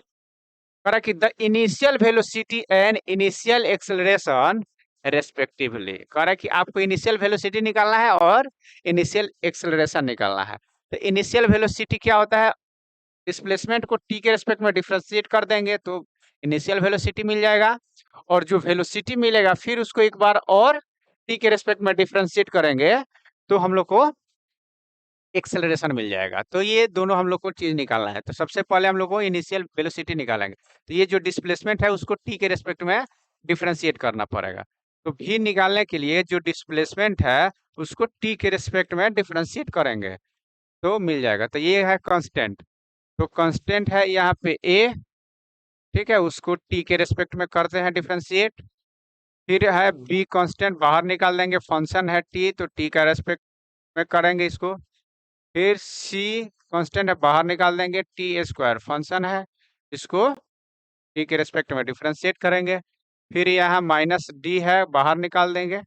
करा कि the initial velocity and initial acceleration respectively, करा कि आपको इनिशियल वेलोसिटी निकालना है और इनिशियल एक्सेलरेशन निकालना है। तो इनिशियल वेलोसिटी क्या होता है, डिस्प्लेसमेंट को टी के रेस्पेक्ट में डिफरेंशिएट कर देंगे तो इनिशियल वेलोसिटी मिल जाएगा, और जो वेलोसिटी मिलेगा फिर उसको एक बार और टी के रेस्पेक्ट में डिफरेंशिएट करेंगे तो हम लोग को एक्सेलरेशन मिल जाएगा। तो ये दोनों हम लोग को चीज निकालना है, तो सबसे पहले हम लोग को इनिशियल वेलोसिटी निकालेंगे, तो ये जो डिस्प्लेसमेंट है उसको टी के रेस्पेक्ट में डिफरेंशिएट करना पड़ेगा। तो भी निकालने के लिए जो डिस्प्लेसमेंट है उसको टी के रेस्पेक्ट में डिफरेंशिएट करेंगे तो मिल जाएगा। तो ये है कांस्टेंट, तो कांस्टेंट है यहाँ पे ए, ठीक है, उसको टी के रेस्पेक्ट में करते हैं डिफरेंशिएट। फिर है बी कांस्टेंट, बाहर निकाल देंगे, फंक्शन है टी तो टी का रेस्पेक्ट में करेंगे इसको। फिर सी कांस्टेंट है, बाहर निकाल देंगे, टी स्क्वायर फंक्शन है, इसको टी के रेस्पेक्ट में डिफरेंशिएट करेंगे। फिर यहाँ माइनस डी है, बाहर निकाल देंगे,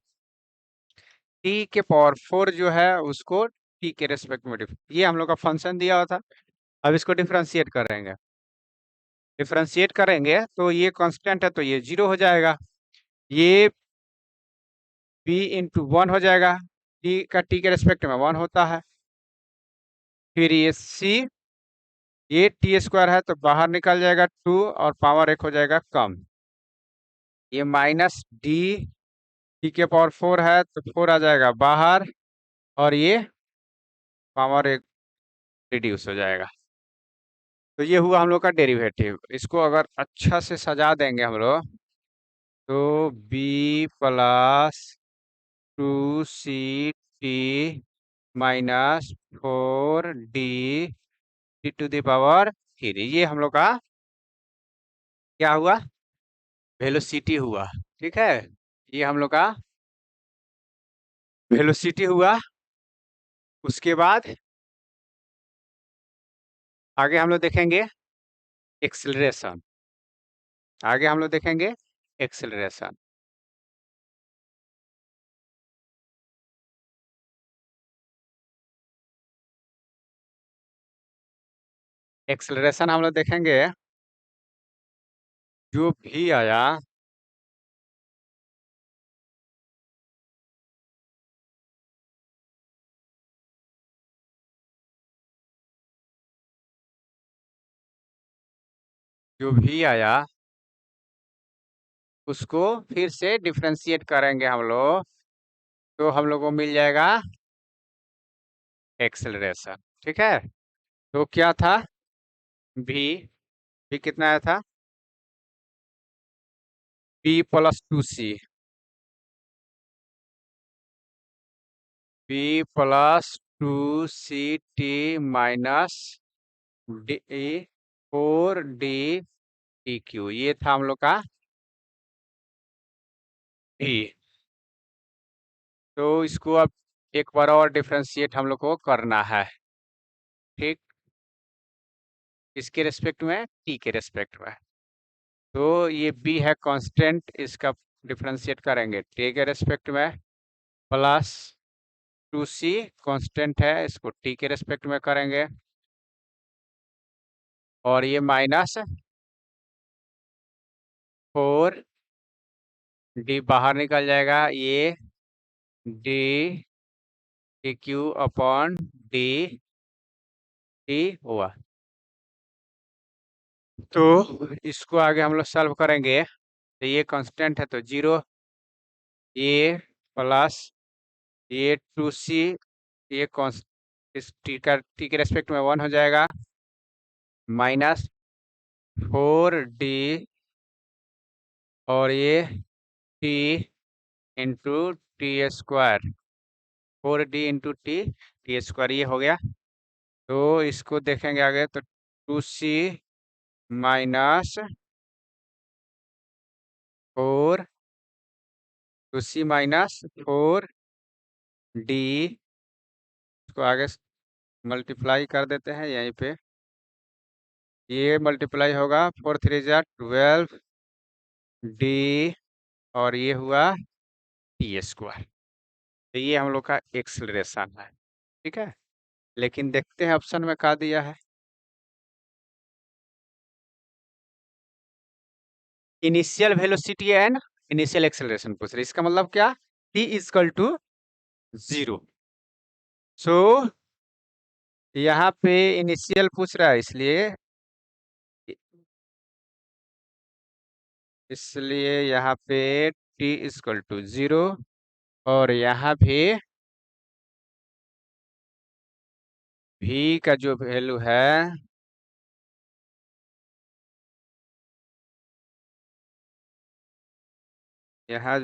टी के पावर 4 जो है उसको टी के रेस्पेक्ट में ये हम लोग का फंक्शन दिया हुआ था। अब इसको डिफ्रेंशिएट करेंगे, डिफ्रेंशिएट करेंगे तो ये कांस्टेंट है तो ये 0 हो जाएगा, ये b इंटू 1 हो जाएगा, t का t के रेस्पेक्ट में 1 होता है, फिर ये c, ये टी स्क्वायर है तो बाहर निकल जाएगा 2 और पावर 1 हो जाएगा कम, ये माइनस डी टी के पावर 4 है तो 4 आ जाएगा बाहर, और ये पावर 1 रिड्यूस हो जाएगा। तो ये हुआ हम लोग का डेरिवेटिव। इसको अगर अच्छा से सजा देंगे हम लोग तो b plus 2c t minus 4d t to the power 3, ये हम लोग का क्या हुआ, वेलोसिटी हुआ। ठीक है, ये हम लोग का वेलोसिटी हुआ। उसके बाद आगे हम लोग देखेंगे एक्सेलरेशन, आगे हम लोग देखेंगे एक्सेलरेशन। एक्सेलरेशन हम लोग देखेंगे, जो भी आया जो भी आया उसको फिर से डिफ्रेंशिएट करेंगे हम लोग, तो हम लोग को मिल जाएगा एक्सेलरेशन। ठीक है, तो क्या था, भी कितना आया था, b plus 2c, b plus 2ct minus D 4d T Q, ये था हम लोग का भी। तो इसको अब एक बार और डिफ्रेंशिएट हम लोग को करना है। ठीक, इसके रेस्पेक्ट में, टी के रेस्पेक्ट में। तो ये b है कांस्टेंट, इसका डिफ्रेंशिएट करेंगे टी के रेस्पेक्ट में, प्लस 2c कांस्टेंट है, इसको टी के रेस्पेक्ट में करेंगे, और ये माइनस 4d बाहर निकल जाएगा, ये D T Q upon D T हुआ। तो इसको आगे हम लोग सॉल्व करेंगे, तो ये कांस्टेंट है तो 0, ये प्लस ये 2c, ये इस टी के रेस्पेक्ट में 1 हो जाएगा, माइनस 4d, और ये t into T square, 4d into T square, ये हो गया। तो इसको देखेंगे आगे तो 2c minus 4, 2c minus 4d, इसको आगे मल्टीप्लाई कर देते हैं यहीं पे, ये मल्टीप्लाई होगा 4 3 जा 12 डी, और ये हुआ टी स्क्वायर। तो ये हम लोग का एक्सेलरेशन है। ठीक है, लेकिन देखते हैं ऑप्शन में क्या दिया है, initial velocity and initial acceleration पूछ रहे, इसका मतलब क्या, टी इजकल टू 0। सो यहाँ पे इनिशियल पूछ रहा है, इसलिए यहाँ पे t इजकल टू 0, और यहाँ भी v का जो वैल्यू है, यहाँ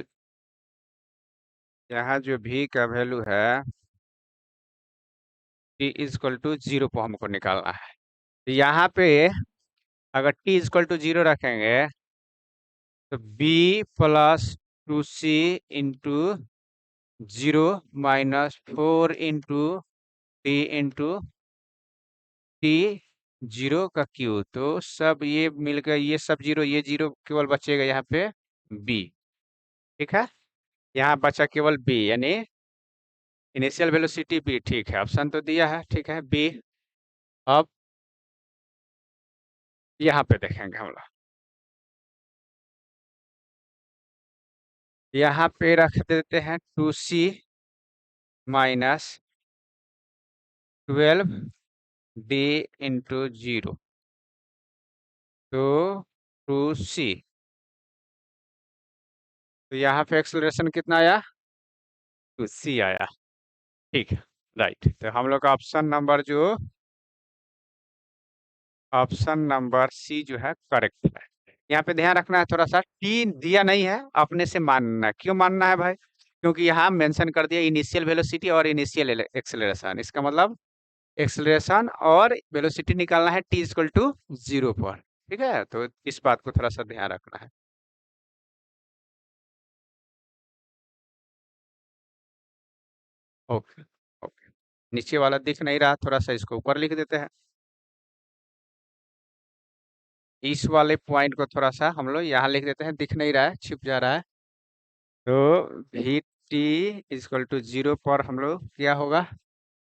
यहाँ जो v का वैल्यू है t इजकल टू 0 को हमको निकालना है। यहाँ पे अगर t इजकल टू 0 रखेंगे तो b plus 2c into 0 minus 4 into T 0 का क्यू, तो सब ये मिलकर ये सब 0, ये 0 केवल बचेगा यहाँ पे b। ठीक है, यहाँ बचा केवल b, यानी इनिशियल वेलोसिटी b। ठीक है, ऑप्शन तो दिया है, ठीक है b। अब यहाँ पे देखेंगे हम लोग, यहाँ पे रख देते हैं 2c माइनस 12d इंटू 0, तो 2c, तो यहाँ पे एक्सलेरेशन कितना आया, 2c आया। ठीक है, राइट। तो हम लोग का ऑप्शन नंबर सी जो है करेक्ट है। यहाँ पे ध्यान रखना है, थोड़ा सा टी दिया नहीं है, अपने से मानना है। क्यों मानना है भाई? क्योंकि यहाँ मेंशन कर दिया इनिशियल वेलोसिटी और इनिशियल एक्सेलरेशन, इसका मतलब एक्सेलरेशन और वेलोसिटी निकालना है टी इक्वल टू 0 पर। ठीक है, तो इस बात को थोड़ा सा ध्यान रखना है। ओके ओके, नीचे वाला दिख नहीं रहा, थोड़ा सा इसको ऊपर लिख देते हैं। इस वाले पॉइंट को थोड़ा सा हम लोग यहाँ लिख देते हैं, दिख नहीं रहा है, छिप जा रहा है। तो वी टी इक्वल टू 0 पर हम लोग क्या होगा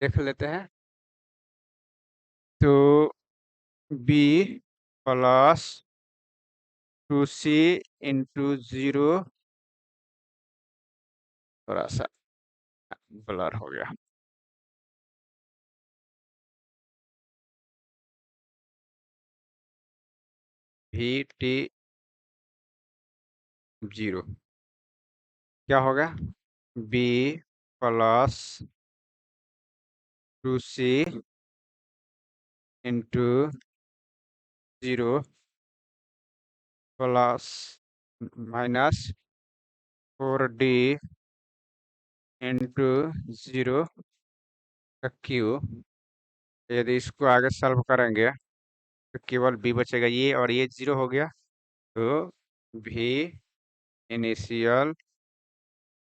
देख लेते हैं। तो बी प्लस 2c इंटू 0, थोड़ा सा ब्लर हो गया, वी टी 0 क्या होगा, b plus 2c into 0 plus minus 4d into 0 का क्यू। यदि इसको आगे सॉल्व करेंगे तो केवल b बचेगा, ये और ये 0 हो गया। तो v initial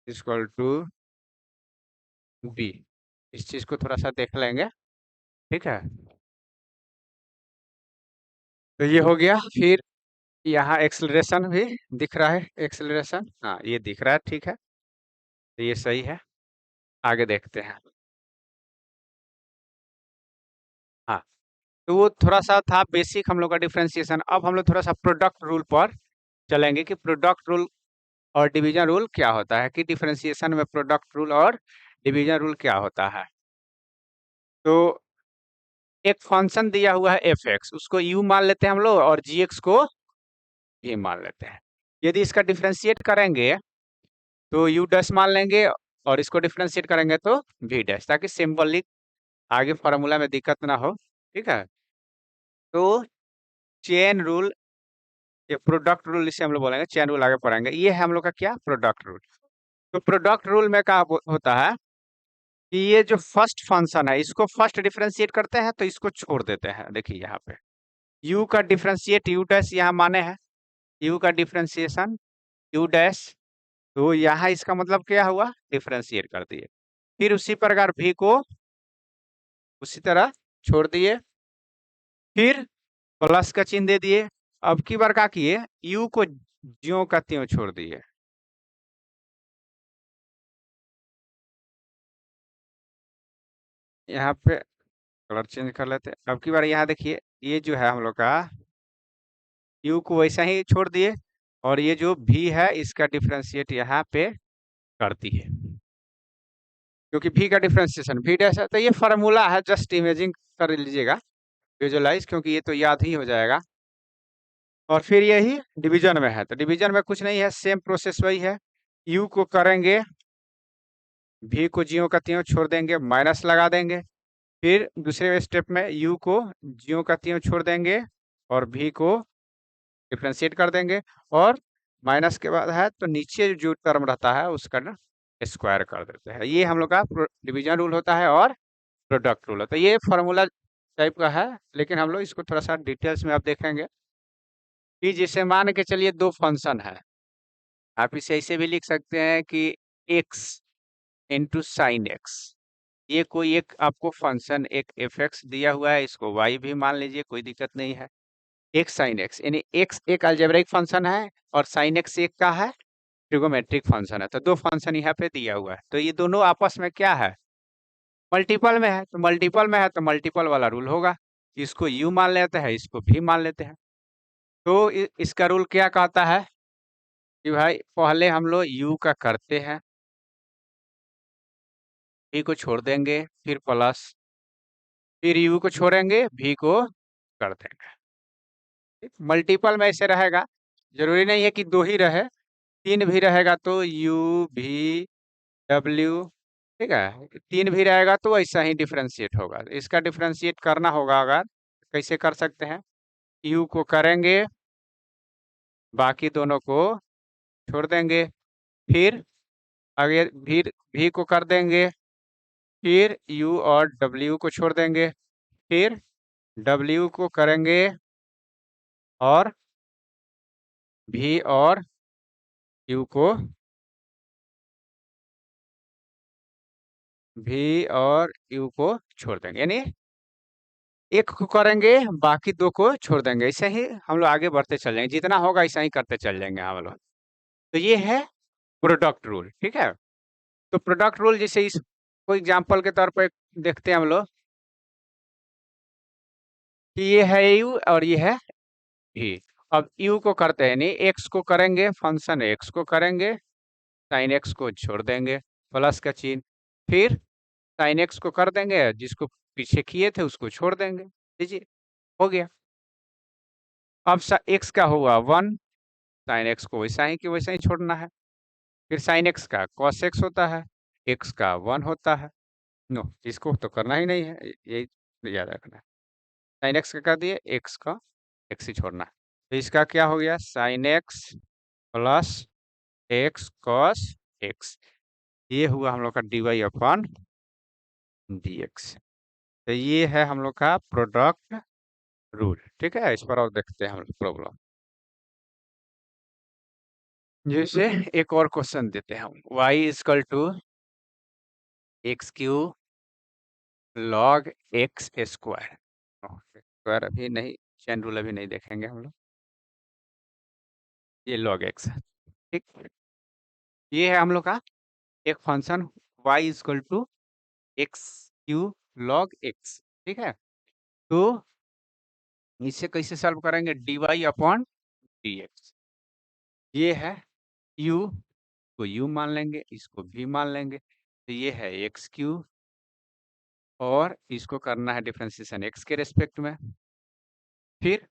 equal to b, इस चीज को थोड़ा सा देख लेंगे। ठीक है, तो ये हो गया। फिर यहाँ एक्सेलरेशन भी दिख रहा है, एक्सेलरेशन, हाँ ये दिख रहा है, ठीक है, तो ये सही है। आगे देखते हैं। हाँ, तो वो थोड़ा सा था बेसिक हम लोग का डिफरेंशिएशन। अब हम लोग थोड़ा सा प्रोडक्ट रूल पर चलेंगे कि प्रोडक्ट रूल और डिवीजन रूल क्या होता है, कि डिफरेंशिएशन में प्रोडक्ट रूल और डिवीजन रूल क्या होता है। तो एक फंक्शन दिया हुआ है एफ एक्स, उसको यू मान लेते हैं हम लोग, और जी एक्स को भी मान लेते हैं। यदि इसका डिफरेंशिएट करेंगे तो यू डैश मान लेंगे, और इसको डिफरेंशिएट करेंगे तो वी डैश, ताकि सिंबलिक आगे फार्मूला में दिक्कत ना हो। ठीक है, तो चेन रूल, ये प्रोडक्ट रूल इसे हम लोग बोलेंगे, चेन रूल आगे पढ़ेंगे। ये है हम लोग का क्या, प्रोडक्ट रूल। तो प्रोडक्ट रूल में क्या होता है कि ये जो फर्स्ट फंक्शन है इसको फर्स्ट डिफरेंशिएट करते हैं तो इसको छोड़ देते हैं। देखिए यहाँ पे u का डिफरेंशिएट u डैश यहाँ माने है, u का डिफरेंशिएशन u डैश, तो यहाँ इसका मतलब क्या हुआ, डिफरेंशिएट कर दिए। फिर उसी प्रकार v को उसी तरह छोड़ दिए, फिर प्लस का चिन्ह दे दिए। अब की बार क्या किए, u को ज्यों का त्यों छोड़ दिए। यहाँ पे कलर चेंज कर लेते हैं। अब की बार यहाँ देखिए, ये जो है हम लोग का u को वैसा ही छोड़ दिए, और ये जो v है इसका डिफरेंशिएट यहाँ पे कर दिए, क्योंकि v का डिफरेंशिएशन v डैश है। तो ये फार्मूला है, जस्ट इमेजिंग कर लीजिएगा, विजुअलाइज, क्योंकि ये तो याद ही हो जाएगा। और फिर यही डिवीजन में है, तो डिवीजन में कुछ नहीं है, सेम प्रोसेस वही है। u को करेंगे, v को ज्यों का त्यों छोड़ देंगे, माइनस लगा देंगे। फिर दूसरे स्टेप में u को ज्यों का त्यों छोड़ देंगे और v को डिफ्रेंशिएट कर देंगे, और माइनस के बाद है तो नीचे जो टर्म रहता है उसका ना स्क्वायर कर देते हैं। ये हम लोग का डिवीजन रूल होता है और प्रोडक्ट रूल होता है। ये फॉर्मूला टाइप का है, लेकिन हम लोग इसको थोड़ा सा डिटेल्स में आप देखेंगे कि जैसे मान के चलिए दो फंक्शन है, आप इसे ऐसे भी लिख सकते हैं कि x इंटू साइन एक्स। ये कोई एक आपको फंक्शन एक एफ एक्स दिया हुआ है, इसको y भी मान लीजिए, कोई दिक्कत नहीं है। एक्स साइन एक्स यानी एक्स एक अलजेब्रिक फंक्शन है और साइन एक्स एक का है ट्रिगोमेट्रिक फंक्शन है। तो दो फंक्शन यहाँ पे दिया हुआ है, तो ये दोनों आपस में क्या है, मल्टीपल में है। तो मल्टीपल में है तो मल्टीपल वाला रूल होगा, इसको u मान लेते हैं, इसको भी मान लेते हैं। तो इसका रूल क्या कहता है कि भाई पहले हम लोग u का करते हैं, v को छोड़ देंगे, फिर प्लस, फिर u को छोड़ेंगे, v को कर देंगे। मल्टीपल में ऐसे रहेगा, जरूरी नहीं है कि दो ही रहे, तीन भी रहेगा तो u v w, ठीक है, तीन भी रहेगा तो ऐसा ही डिफ्रेंशिएट होगा। इसका डिफ्रेंशिएट करना होगा, अगर कैसे कर सकते हैं, u को करेंगे, बाकी दोनों को छोड़ देंगे, फिर आगे फिर v को कर देंगे, फिर u और w को छोड़ देंगे, फिर w को करेंगे और v और u को छोड़ देंगे, यानी एक को करेंगे, बाकी दो को छोड़ देंगे। ऐसे ही हम लोग आगे बढ़ते चल जाएंगे, जितना होगा ऐसा ही करते चल जाएंगे हम लोग। तो ये है प्रोडक्ट रूल, ठीक है। तो प्रोडक्ट रूल जैसे इस कोई एग्जांपल के तौर पर देखते हैं हम लोग कि ये है u और ये है v। अब u को करते हैं, नहीं x को करेंगे, फंक्शन x को करेंगे, साइन x को छोड़ देंगे, प्लस का चिन्ह, फिर साइन x को कर देंगे, जिसको पीछे किए थे उसको छोड़ देंगे। लीजिए, हो गया। अब x का हुआ 1, साइन x को वैसा ही कि वैसा ही छोड़ना है। फिर साइन x का cos x होता है, x का 1 होता है। नो, इसको तो करना ही नहीं है, यही याद रखना है। साइन x का कर दिए, x का x ही छोड़ना है। तो इसका क्या हो गया, sine x plus x cos x, ये हुआ हम लोग का dy अपॉन dx। तो ये है हम लोग का प्रोडक्ट रूल, ठीक है। इस पर और देखते हैं हम लोग प्रॉब्लम। जैसे एक और क्वेश्चन देते हैं हम, y equal to x cube log x square. Square अभी नहीं, चैन रूल अभी नहीं देखेंगे हम लोग, ये लॉग एक्स, ठीक। ये है हम लोग का एक function y equal to x cube log x, ठीक है। तो इसे कैसे सॉल्व करेंगे, dy अपॉन dx। ये है u को u मान लेंगे, इसको v मान लेंगे, तो ये है एक्स क्यू, और इसको करना है डिफरेंशिएशन x के रेस्पेक्ट में, फिर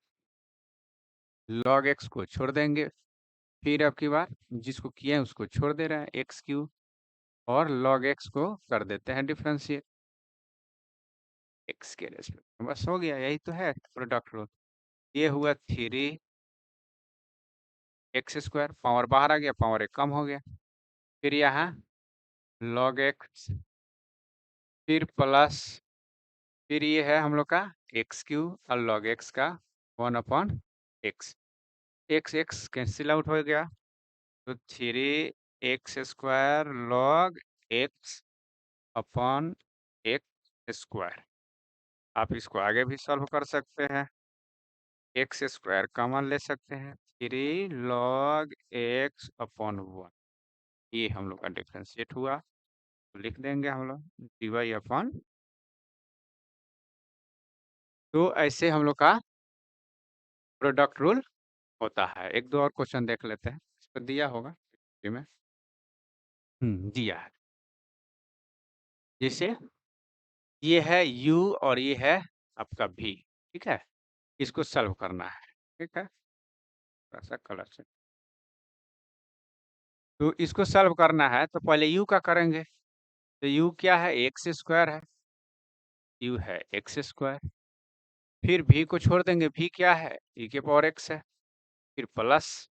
log x को छोड़ देंगे, फिर अब की बार जिसको किए हैं उसको छोड़ दे रहे हैं, एक्स क्यू, और log x को कर देते हैं डिफरेंशिएट x के रेस्पेक्ट में। बस हो गया, यही तो है प्रोडक्ट रूल। ये हुआ 3x², पावर बाहर आ गया, पावर एक कम हो गया, फिर यहाँ log x, फिर प्लस, फिर ये है हम लोग का एक्स क्यू और log x का 1/x, x x cancel out हो गया, तो 3x² log x upon x²। आप इसको आगे भी सॉल्व कर सकते हैं, x² कॉमन ले सकते हैं, 3 log x अपॉन 1, ये हम लोग का डिफरेंशिएट हुआ, तो लिख देंगे हम लोग dy अपॉन। तो ऐसे हम लोग का प्रोडक्ट रूल होता है। एक दो और क्वेश्चन देख लेते हैं, इस पर दिया होगा में, दिया है। जैसे ये है u और ये है आपका v, ठीक है। इसको सॉल्व करना है, ठीक है, थोड़ा सा कलर से। तो इसको सॉल्व करना है तो पहले u का करेंगे, तो u क्या है, x² है, u है x², फिर v को छोड़ देंगे, v क्या है, e के पावर x है, फिर प्लस,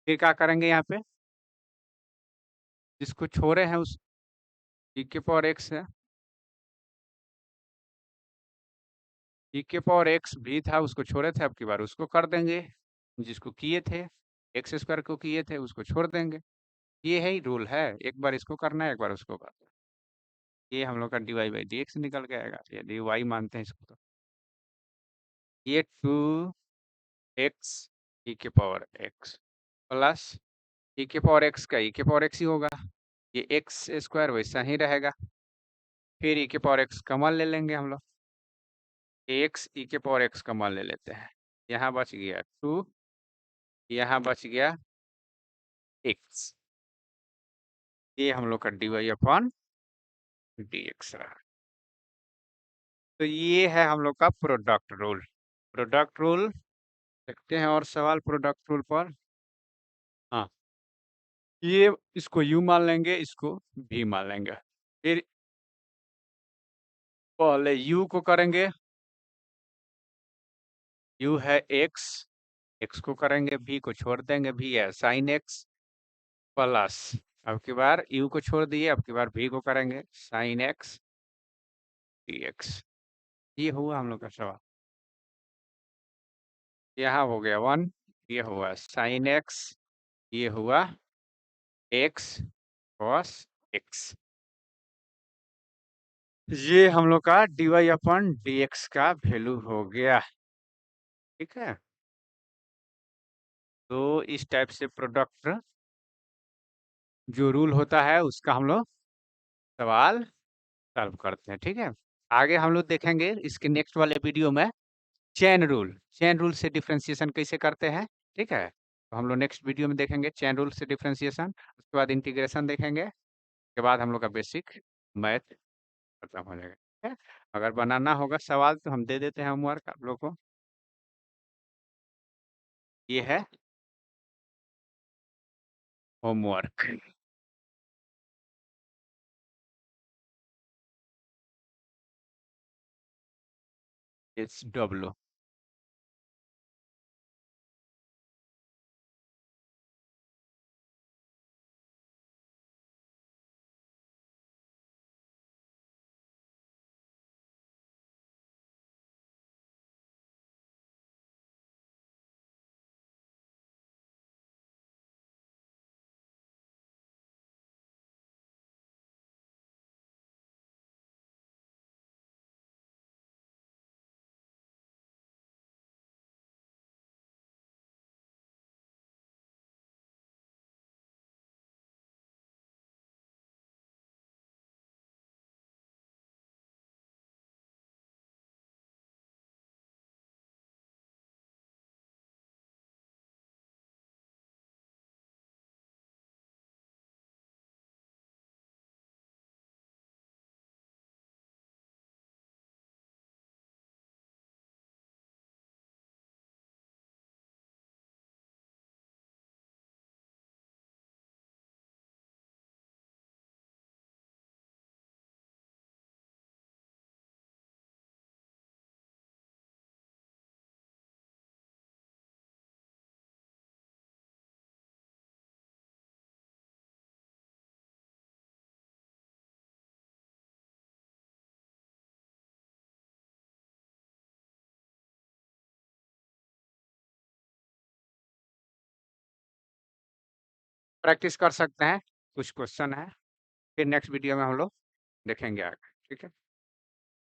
फिर क्या करेंगे यहाँ पे, जिसको छोड़े हैं उस e के पावर x है, e के पावर x भी था, उसको छोड़े थे, अब की बार उसको कर देंगे, जिसको किए थे x² को किए थे उसको छोड़ देंगे। ये है ही रूल है, एक बार इसको करना है, एक बार उसको करना है। ये हम लोग का dy/dx निकल के आएगा, यदि y मानते हैं इसको तो। ये 2x e के पावर x प्लस e के पावर x का e के पावर x ही होगा, ये x² वैसा ही रहेगा, फिर e के पावर x कॉमन ले लेंगे हम लोग, x e के पावर x कॉमन ले लेते हैं, यहाँ बच गया 2 यहाँ बच गया x, ये हम लोग का dy अपॉन dx रहा। तो ये है हम लोग का प्रोडक्ट रूल। प्रोडक्ट रूल देखते हैं और सवाल प्रोडक्ट रूल पर। हाँ, ये इसको u मान लेंगे, इसको v मान लेंगे। फिर पहले u को करेंगे, u है x को करेंगे, v को छोड़ देंगे, v है sin x प्लस, अब की बार u को छोड़ दिए, अब की बार v को करेंगे sin x dx। ये हुआ हम लोग का सवाल। यहाँ हो गया 1, ये हुआ sin x, ये हुआ x cos x। ये हम लोग का dy अपन dx का वैल्यू हो गया। ठीक है, तो इस टाइप से प्रोडक्ट जो रूल होता है उसका हम लोग सवाल सॉल्व करते हैं। ठीक है, आगे हम लोग देखेंगे इसके नेक्स्ट वाले वीडियो में चेन रूल से डिफरेंशिएशन कैसे करते हैं। ठीक है, तो हम लोग नेक्स्ट वीडियो में देखेंगे चेन रूल से डिफरेंशिएशन, उसके बाद इंटीग्रेशन देखेंगे, उसके बाद हम लोग का बेसिक मैथ खत्म हो जाएगा। ठीक है, अगर बनाना होगा सवाल तो हम दे देते हैं होमवर्क आप लोग को। ये है होमवर्क। It's W. प्रैक्टिस कर सकते हैं, कुछ क्वेश्चन है, फिर नेक्स्ट वीडियो में हम लोग देखेंगे आगे। ठीक है।